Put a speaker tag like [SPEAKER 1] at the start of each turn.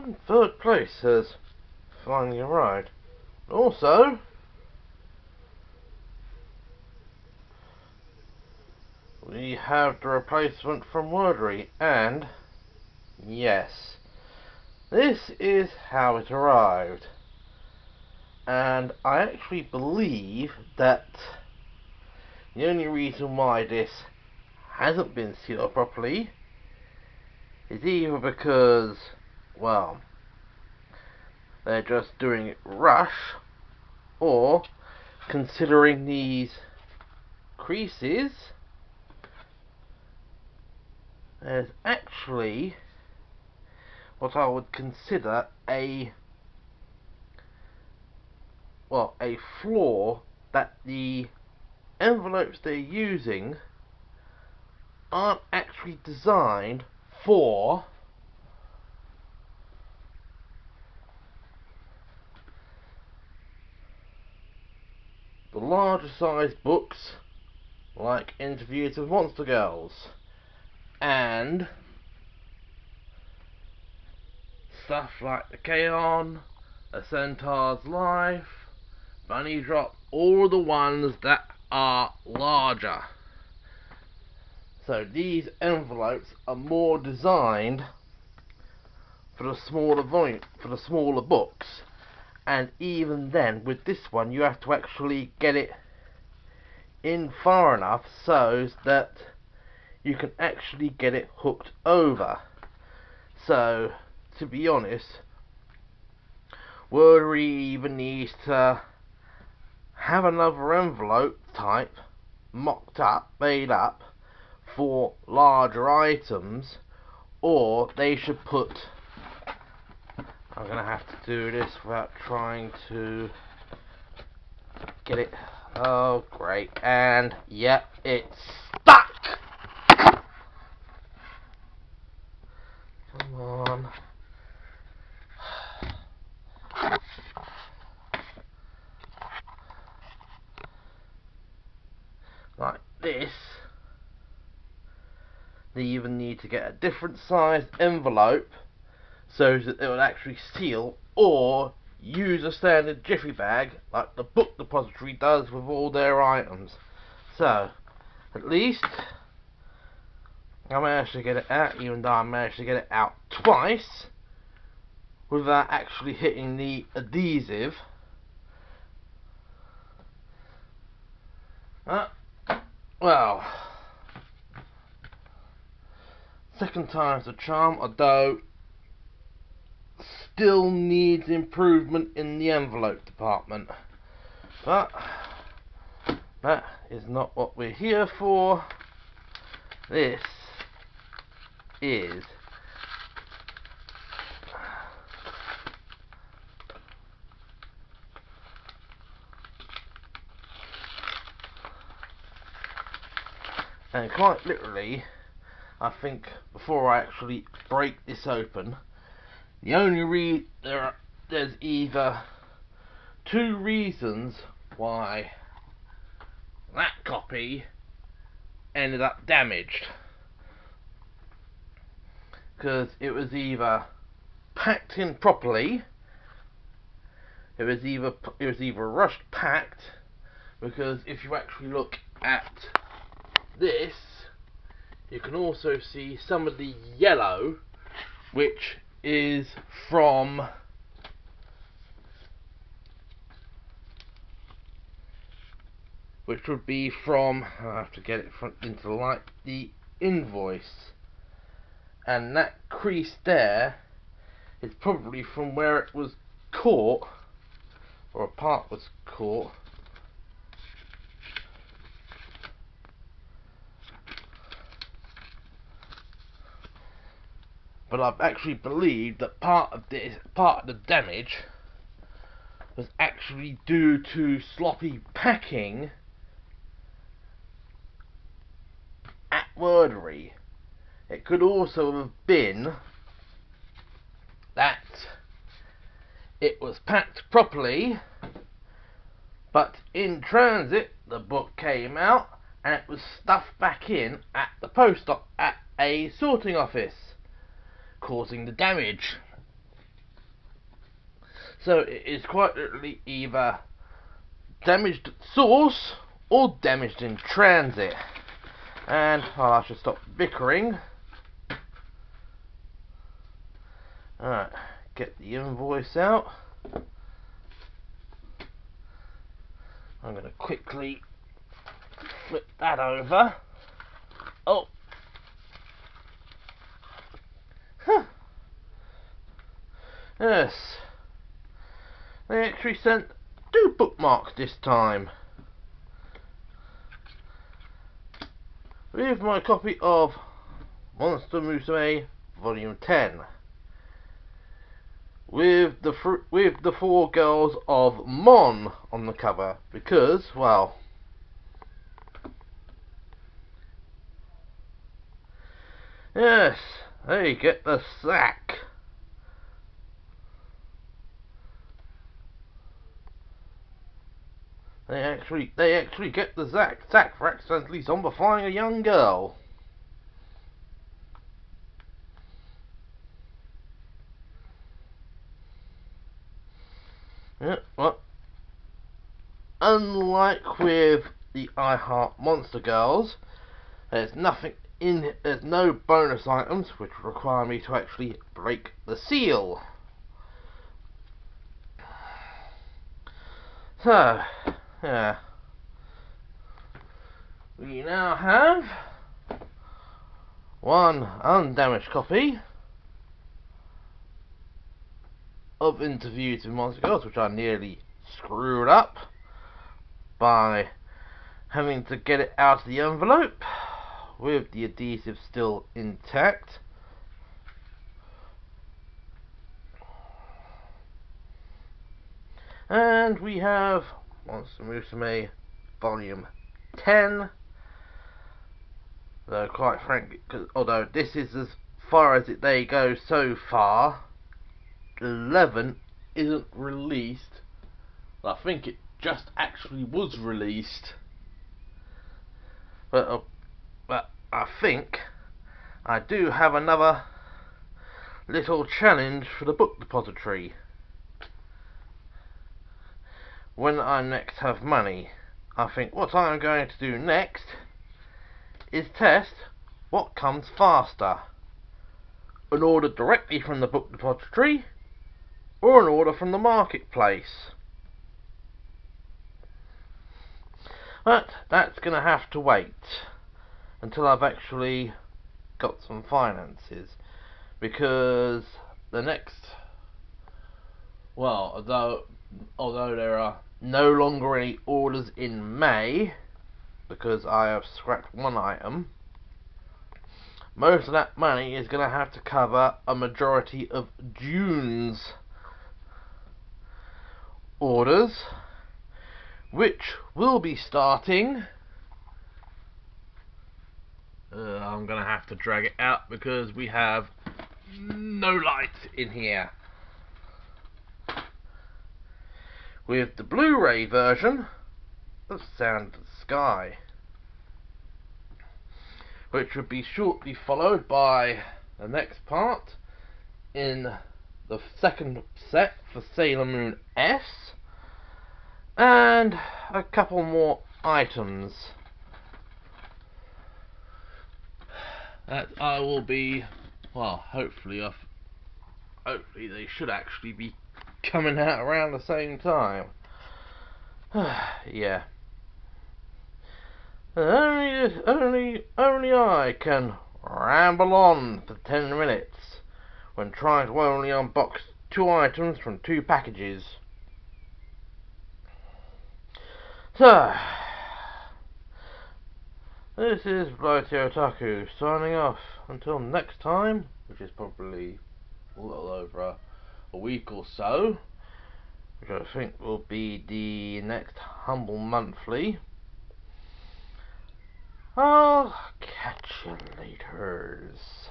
[SPEAKER 1] And third place has finally arrived. Also, we have the replacement from Wordery, and yes, this is how it arrived. And I actually believe that the only reason why this hasn't been sealed properly is either because, well, they're just doing it rush, or considering these creases, there's actually what I would consider a flaw, that the envelopes they're using aren't actually designed for the larger size books like Interviews with Monster Girls and stuff like the K-On!, A Centaur's Life, Bunny Drop, all the ones that are larger. So these envelopes are more designed for the smaller volume, for the smaller books, and even then with this one you have to actually get it in far enough so that you can actually get it hooked over. So to be honest, Wordery even needs to have another envelope type mocked up, made up for larger items, or they should put, I'm gonna have to do this without trying to get it. Oh great, and yep, it's stuck. Come on. Like this. They even need to get a different sized envelope so that it will actually seal, or use a standard jiffy bag like the Book Depository does with all their items. So at least I managed to get it out, even though I managed to get it out twice without actually hitting the adhesive. Well, second time's the charm, although still needs improvement in the envelope department. But that is not what we're here for. This is and quite literally, I think before I actually break this open, the only there's either two reasons why that copy ended up damaged. Because it was either packed in properly, it was either rushed packed, because if you actually look at this, you can also see some of the yellow, which is from I have to get it into the light, the invoice, and that crease there is probably from where it was caught, or a part was caught. But I've actually believed that part of the damage was actually due to sloppy packing at Wordery. It could also have been that it was packed properly, but in transit the book came out and it was stuffed back in at the post at a sorting office, causing the damage. So it is quite literally either damaged at source or damaged in transit. And well, I should stop bickering. Alright, get the invoice out. I'm going to quickly flip that over. Oh! Huh. Yes. They actually sent 2 bookmarks this time. With my copy of Monster Musume Volume 10. With the 4 girls of Mon on the cover, because, well, yes, they get the sack. They actually get the sack for accidentally zombifying a young girl. Yeah, well, unlike with the I Heart Monster Girls, there's no bonus items which require me to actually break the seal. So, yeah. We now have one undamaged copy of Interviews with Monster Girls, which I nearly screwed up by having to get it out of the envelope with the adhesive still intact. And we have Monster Musume Volume 10. Though quite frankly, although this is as far as they go so far, 11 isn't released. I think it just actually was released. But I think I do have another little challenge for the book depository. When I next have money, I think what I'm going to do next is test what comes faster. An order directly from the book depository or an order from the marketplace. But that's going to have to wait until I've actually got some finances, because the next, well, although there are no longer any orders in May because I have scrapped one item, most of that money is going to have to cover a majority of June's orders, which will be starting. I'm going to have to drag it out because we have no light in here. With the Blu-ray version of Sound of the Sky, which would be shortly followed by the next part in the second set for Sailor Moon S, and a couple more items that I will be, well, hopefully they should actually be coming out around the same time. Yeah. Only I can ramble on for 10 minutes when trying to only unbox 2 items from 2 packages. So, this is Blighty Otaku signing off until next time, which is probably a little over a week or so, which I think will be the next Humble Monthly. I'll catch you laters.